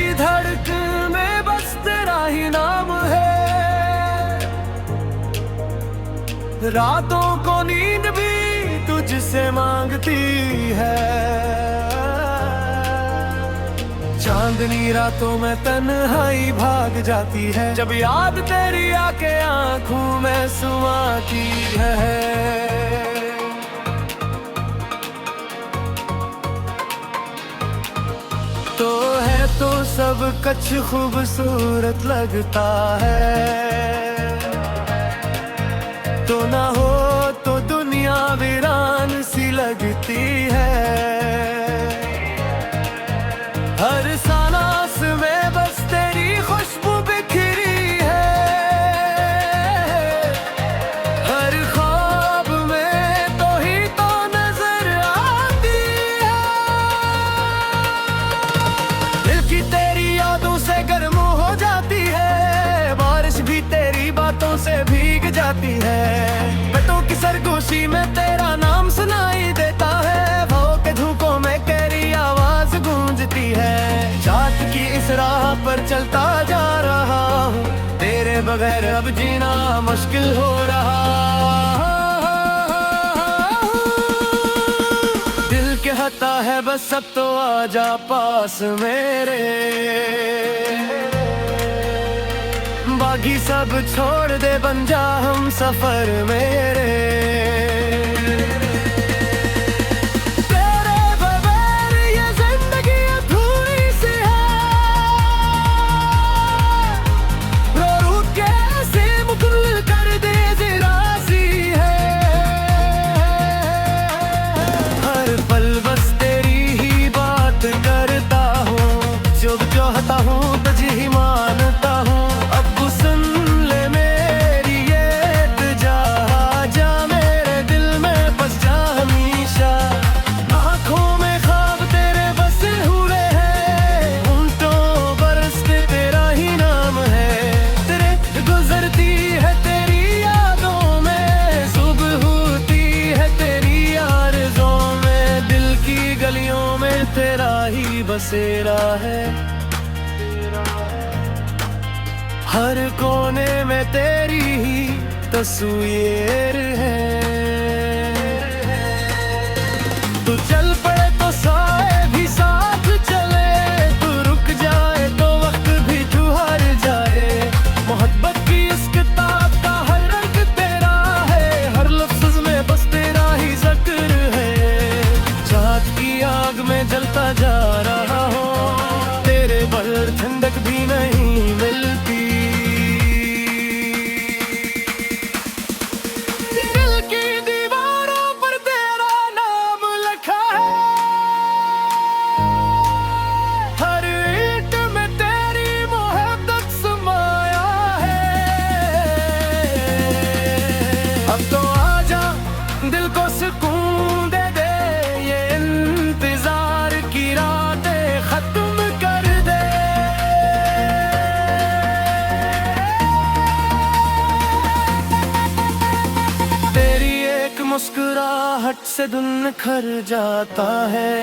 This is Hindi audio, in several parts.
की धड़कन में बस तेरा ही नाम है। रातों को नींद भी तुझसे मांगती है। चांदनी रातों में तन्हाई भाग जाती है, जब याद तेरी आके आंखों में समाती है। तो है तो सब कुछ खूबसूरत लगता है, तो ना हो तो दुनिया वीरान सी लगती है। हर सांस में बस तेरी खुशबू बिखरी है। हर ख्वाब में तो ही तो नजर आती है। दिल की तेरी यादों से गर्म हो जाती है, बारिश भी तेरी बातों से भीग जाती है। पेटों की सरगोशी में तेरा नाम सुनाई देता है, भाव के झोंकों में तेरी आवाज गूंजती है। जात की इस राह पर चलता जा रहा हूँ, तेरे बगैर अब जीना मुश्किल हो रहा। दिल कहता है बस अब तो आजा पास मेरे, बाकी सब छोड़ दे बन जा हम सफर मेरे। तेरे बगैर ये जिंदगी अधूरी सी है, रो रो के ऐसे मुकम्मल कर दे जरा सी है। हर पल बस तेरी ही बात करता हूँ, जो चाहता हूँ तुझे ही मानता हूँ। तेरा ही बसेरा है, हर कोने में तेरी ही तस्वीर है। तू चल पड़े तो साए भी साथ चले, तू रुक जाए तो वक्त भी तू हार जाए। मोहब्बत की इस किताब का हर रंग तेरा है, हर लफ्ज में बस तेरा ही जिक्र है। चाँद की आग में जलता जा रहा हूँ, तेरे बगैर ठंडक भी नहीं मिलती। दिल की दीवारों पर तेरा नाम लिखा है, हर ईंट में तेरी मोहब्बत समाया है। अब तो आजा दिल को सुकून दे दे, ये इंतजार की रातें खत्म कर दे। तेरी एक मुस्कुराहट से दिन निखर जाता है,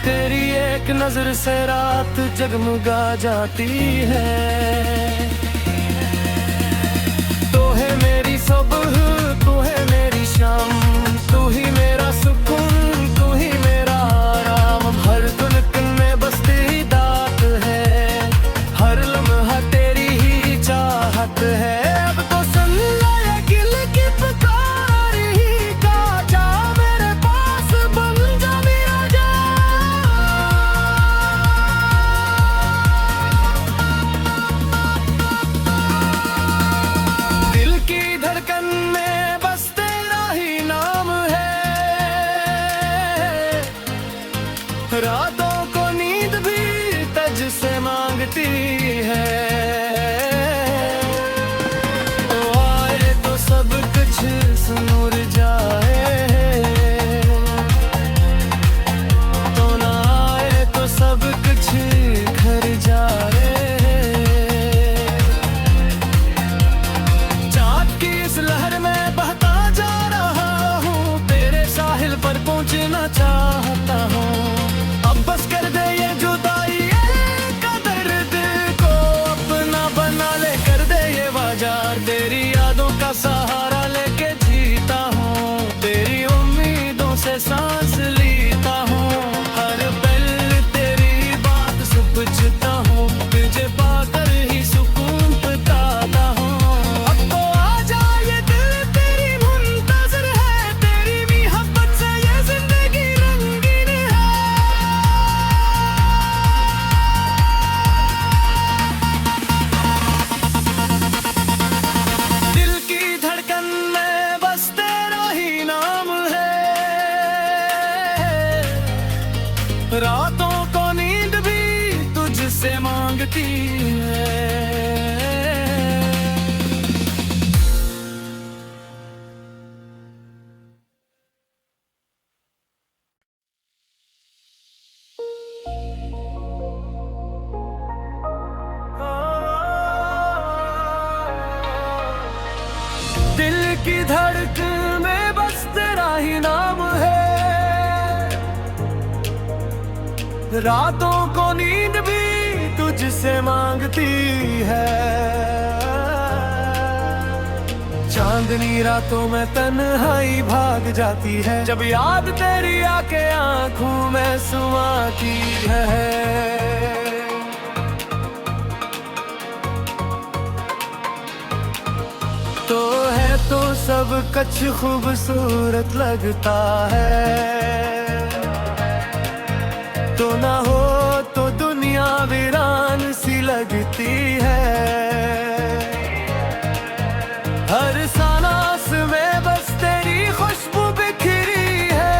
तेरी एक नजर से रात जगमगा जाती है। तू है मेरी सुबह, तू है मेरी शाम, तू ही मेरा सुकून, तू ही मेरा आराम। हर धुन में बस तेरी दात है, हर लम्हा तेरी ही चाहत है। अब तो सुन ले ये दिल की पुकार ही का, जा मेरे पास बन जा मेरा जान। लगती है। दिल की धड़कन में बस तेरा ही नाम है, रातों को नींद भी तुझसे मांगती है। चांदनी रातों में तन्हाई भाग जाती है, जब याद तेरी आके आंखों में समाती है। तो है तो सब कुछ खूबसूरत लगता है, तो ना हो तो दुनिया वीरान सी लगती है। हर सांस में बस तेरी खुशबू बिखरी है,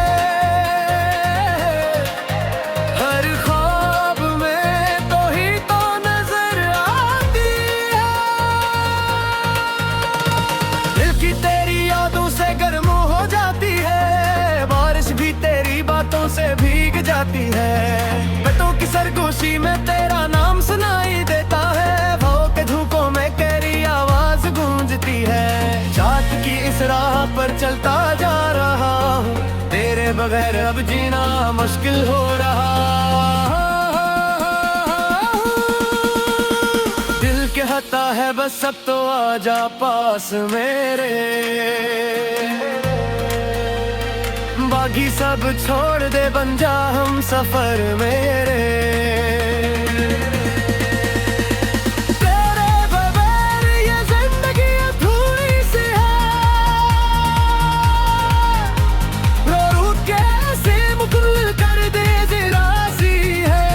हर ख्वाब में तो ही तो नजर आती है। दिल की तेरी यादों से गर्म हो जाती है, बारिश भी तेरी बातों से भीग जाती है। बेटों की सरगोशी में तेरा नाम सुनाई देता है, भाव के धूपों में तेरी आवाज गूंजती है। जात की इस राह पर चलता जा रहा हूँ, तेरे बगैर अब जीना मुश्किल हो रहा। दिल कहता है बस अब तो आजा पास मेरे, बाकी सब छोड़ दे बन जा हम सफर मेरे। तेरे बगैर ये जिंदगी अधूरी सी है, रो रो के ऐसे मुकम्मल कर दे जरा सी है।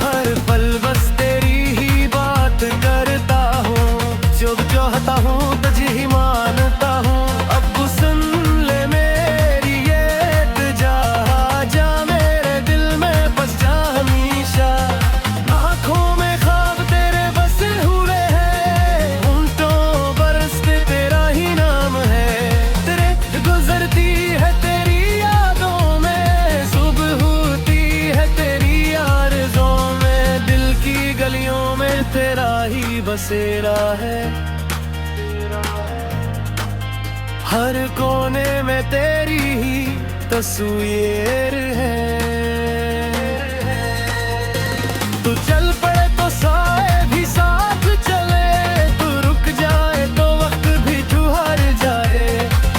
हर पल बस तेरी ही बात करता हूँ, जो चाहता हूँ तुझे ही मानता हूँ। तेरा ही बसेरा है, हर कोने में तेरी ही तस्वीर है। तू चल पड़े तो साए भी साथ चले, तू रुक जाए तो वक्त भी तू हार जाए।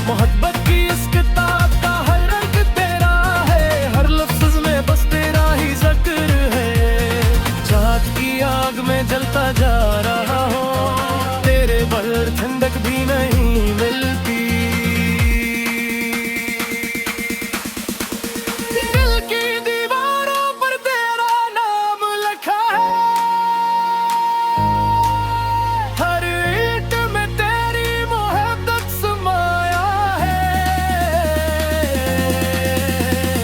मोहब्बत की इस किताब का हर रंग तेरा है, हर लफ्ज में बस तेरा ही जिक्र है। चाहत की आग में जलता जा रहा हूँ, तेरे बल ठंडक भी नहीं मिलती। दिल की दीवारों पर तेरा नाम लिखा है, हर ईंट में तेरी मोहब्बत समाया है।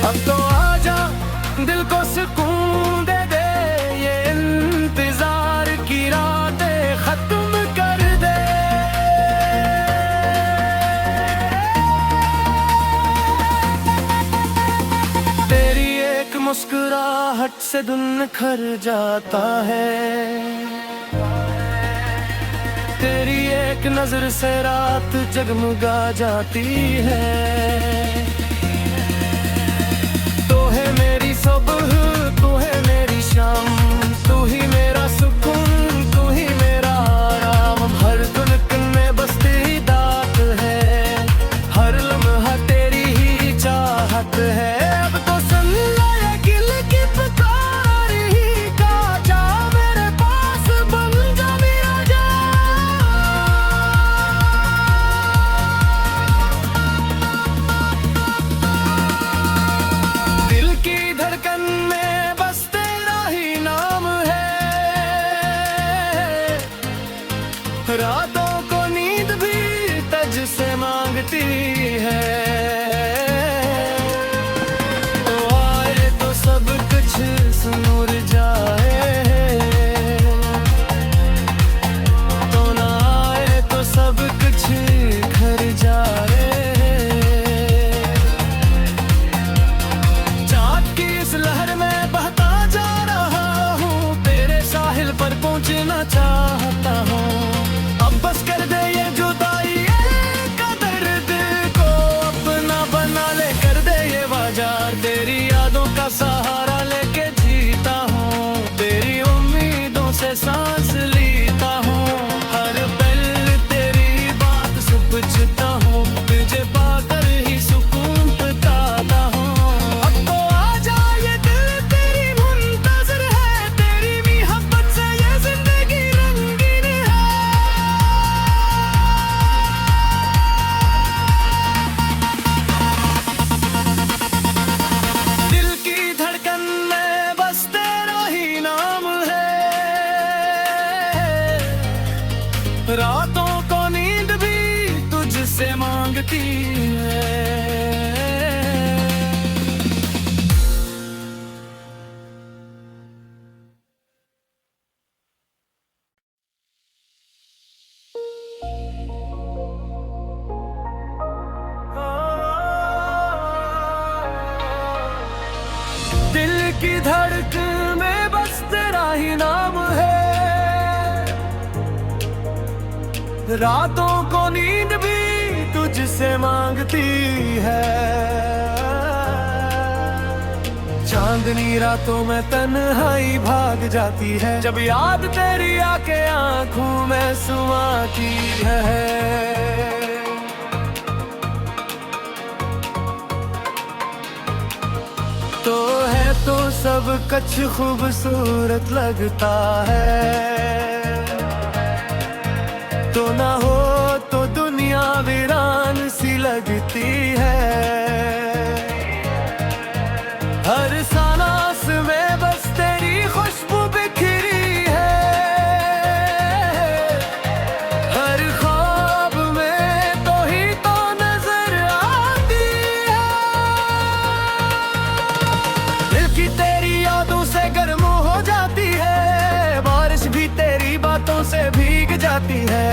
अब तो आजा दिल को सुकून दे दे, ये इंतजार की रातें खत्म कर दे। तेरी एक मुस्कुराहट से दिन निखर जाता है, तेरी एक नजर से रात जगमगा जाती है। तू है मेरी सुबह, तू है मेरी शाम, तू ही मेरा सुकून, तू ही मेरा आराम। हर धड़कन में बस तेरी दात है, हर लम्हा तेरी ही चाहत है। अब तो सुन ले ये दिल की पुकार ही का, जा मेरे पास बन जा मेरा जा। दिल की धड़कन में बस तेरा ही नाम रातों को नींद भी तुझसे मांगती है। दिल की धड़कन में बस तेरा ही नाम है। रातों को नींद भी तुझसे मांगती है। चांदनी रातों में तन्हाई भाग जाती है, जब याद तेरी आके आंखों में समाती है। तो है तो सब कुछ खूबसूरत लगता है, तो ना हो तो दुनिया वीरान सी लगती है। हर सांस में बस तेरी खुशबू बिखरी है, हर ख्वाब में तो ही तो नजर आती है। दिल की तेरी यादों से गर्म हो जाती है, बारिश भी तेरी बातों से भीग जाती है।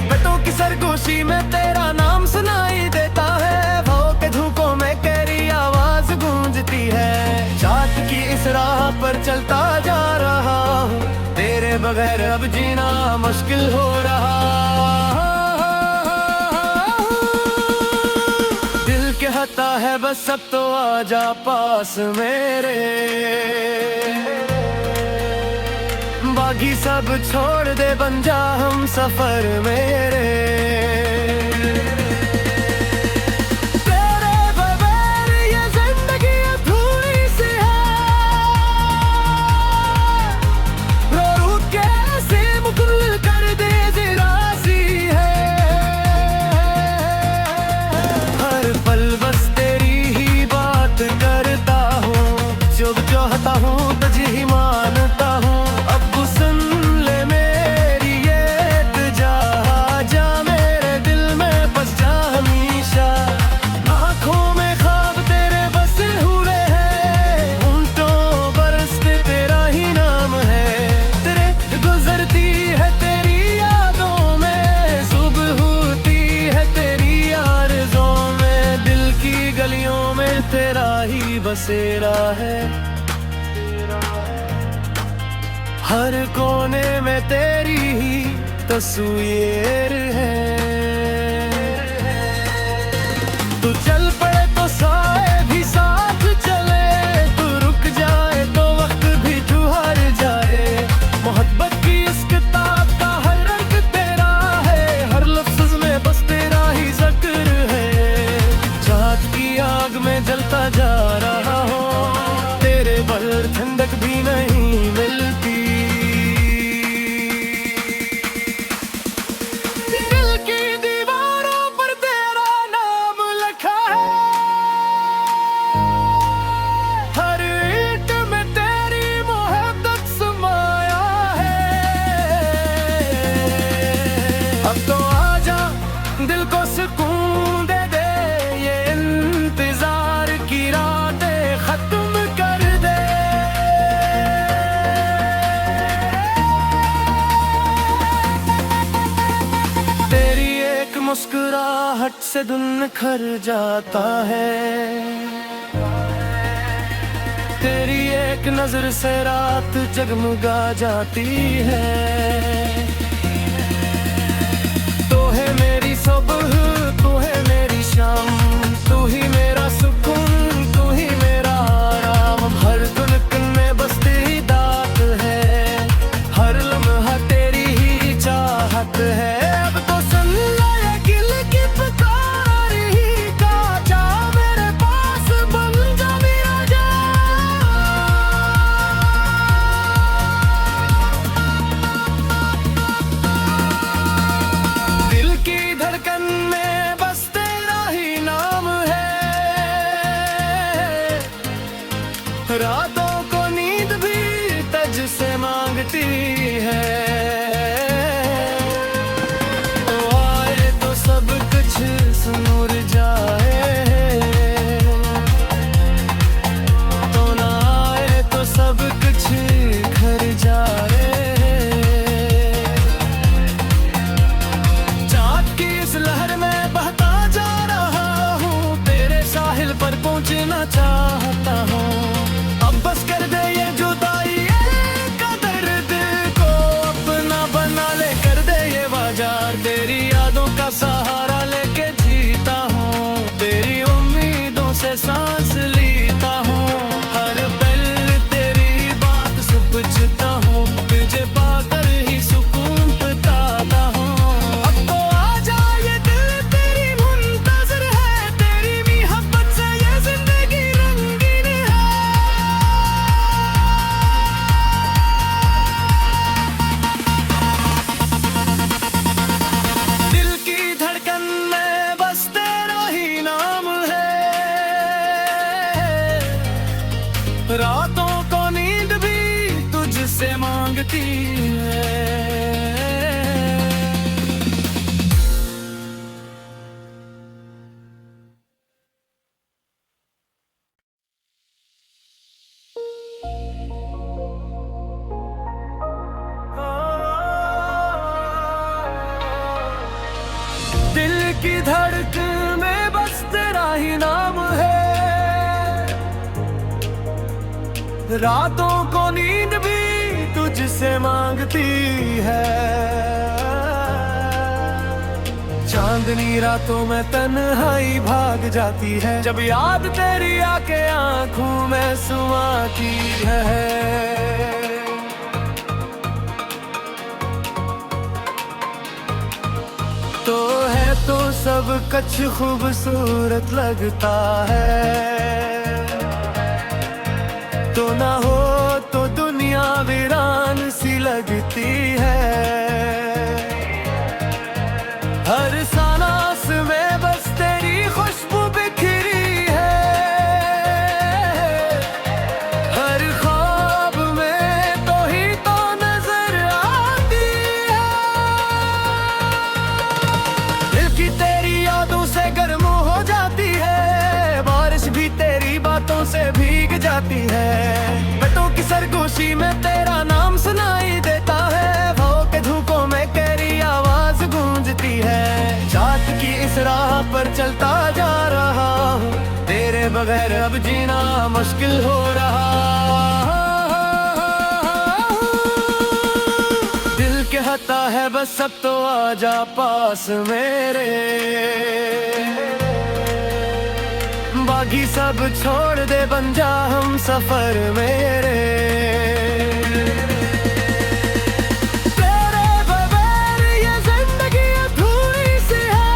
बतों की सरगोशी में तेरा नाम सुनाई देता है, भाव के झोंकों में तेरी आवाज गूंजती है। चाँद की इस राह पर चलता जा रहा हूँ, तेरे बगैर अब जीना मुश्किल हो रहा। दिल कहता है बस अब तो आजा पास मेरे, बाकी सब छोड़ दे बन जा हम सफर मेरे। तेरे बगैर ये जिंदगी अधूरी सी है, रो रो के ऐसे मुकम्मल कर दे जरा सी है। हर पल बस तेरी ही बात करता हूँ, जो चाहता हूँ तुझे ही मानता हूँ। तेरा ही बसेरा है, हर कोने में तेरी ही तस्वीर है। तू चल पड़े तो साए भी साथ चले, तू रुक जाए तो वक्त भी तू हार जाए। मोहब्बत की इस किताब का हर रंग तेरा है, हर लफ्ज में बस तेरा ही जिक्र है। चाँद की आग में जलता जा रहा हूँ, तेरे बगैर ठंडक भी नहीं मिलती। दिल की दीवारों पर तेरा नाम लिखा है, हर ईंट में तेरी मोहब्बत समाया है। अब तो आजा दिल को सुकून दे दे, ये इंतजार की रातें खत्म कर दे। तेरी एक मुस्कुराहट से दिन निखर जाता है, तेरी एक नजर से रात जगमगा जाती है। तू है मेरी सुबह, तू है मेरी शाम, तू ही मेरा सुकून, तू ही मेरा आराम। हर धड़कन में बस तेरी दात है, हर लम्हा तेरी ही चाहत है। अब तो सुन ले ये दिल की पुकार ही का, जा मेरे पास बन जा मेरा जान। दिल की धड़कन में बस तेरा ही नाम है, रातों को नींद भी तुझसे मांगती है। मांगती है। दिल की धड़कन में बस तेरा ही नाम है, रातों को नींद भी तुझसे मांगती है। चांदनी रातों में तन्हाई भाग जाती है, जब याद तेरी आके आंखों में समाती है। तो है तो सब कुछ खूबसूरत लगता है, तो ना हो तो दुनिया वीरान सी लगती है। हर सांस में बस तेरी खुशबू बिखरी है, हर ख्वाब में तो ही तो नजर आती है। दिल की तेरी यादों से गर्म हो जाती है, बारिश भी तेरी बातों से भीग जाती है। पेटों की सरगोशी में तेरा नाम सुनाई देता है, भाव के धूपों में तेरी आवाज गूंजती है। जात की इस राह पर चलता जा रहा हूँ, तेरे बगैर अब जीना मुश्किल हो रहा। दिल कहता है बस अब तो आजा पास मेरे, बाकी सब छोड़ दे बन जा हम सफर मेरे। तेरे बगैर ये जिंदगी अधूरी सी है,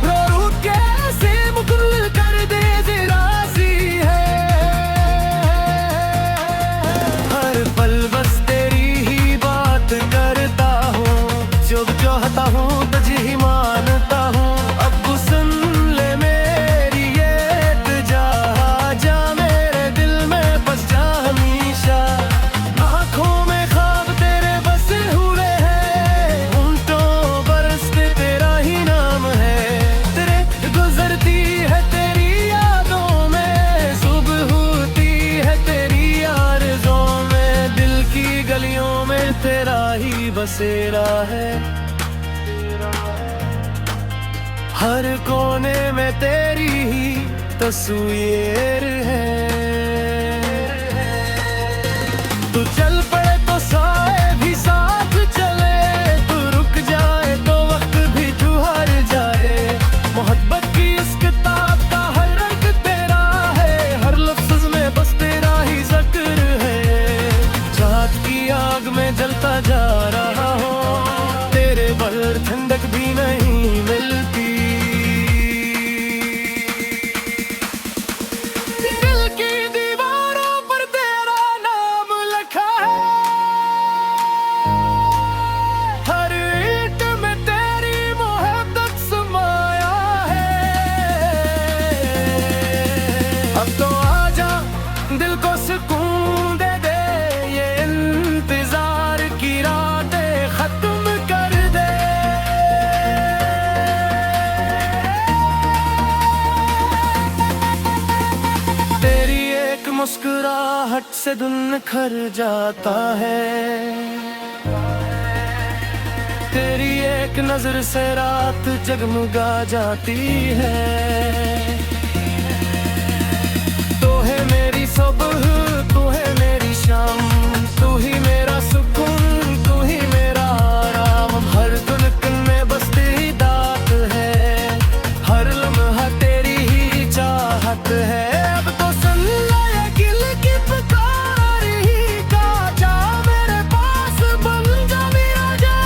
रो रो के ऐसे मुकम्मल कर दे जरा सी है। हर पल बस तेरी ही बात करता हूँ, जो चाहता हूँ तुझे ही मानता हूँ। तेरा ही बसेरा है, हर कोने में तेरी ही तस्वीर है। तू चल पड़े तो साए भी साथ चले, तू रुक जाए तो वक्त भी तू हार जाए। मोहब्बत की इस किताब का हर रंग तेरा है, हर लफ्ज में बस तेरा ही जिक्र है। चाहत की आग में जलता जा रहा हूँ, तेरे बगैर ठंडक भी नहीं मिलती। दिल की दीवारों पर तेरा नाम लिखा है, हर ईंट में तेरी मोहब्बत समाया है। अब तो आजा दिल को सुकून दे दे, ये इंतजार की रातें खत्म कर दे। तेरी एक मुस्कुराहट से दिन निखर जाता है, तेरी एक नजर से रात जगमगा जाती है। तू है मेरी सुबह, तू है मेरी शाम, तू ही मेरा सुकून, तू ही मेरा आराम। हर धड़कन में बस तेरी दात है, हर लम्हा तेरी ही चाहत है। अब तो सुन ले ये दिल की पुकार ही का, जा मेरे पास बन जा मेरा जान।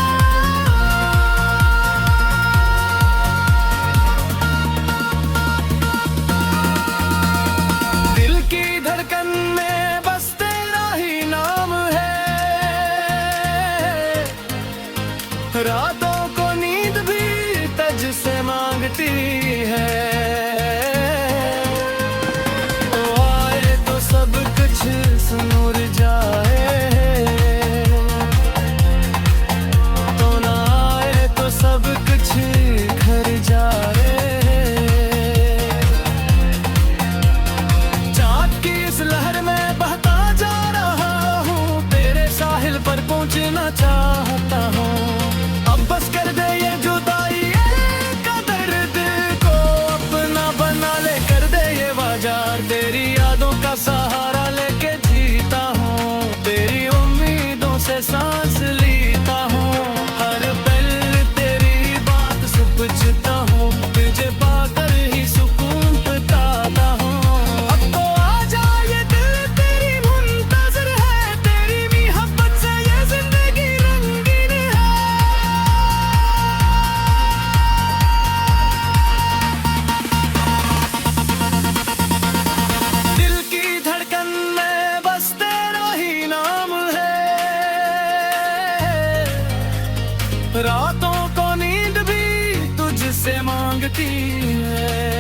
दिल की धड़कन में बस तेरा रातों को नींद भी तुझसे मांगती है।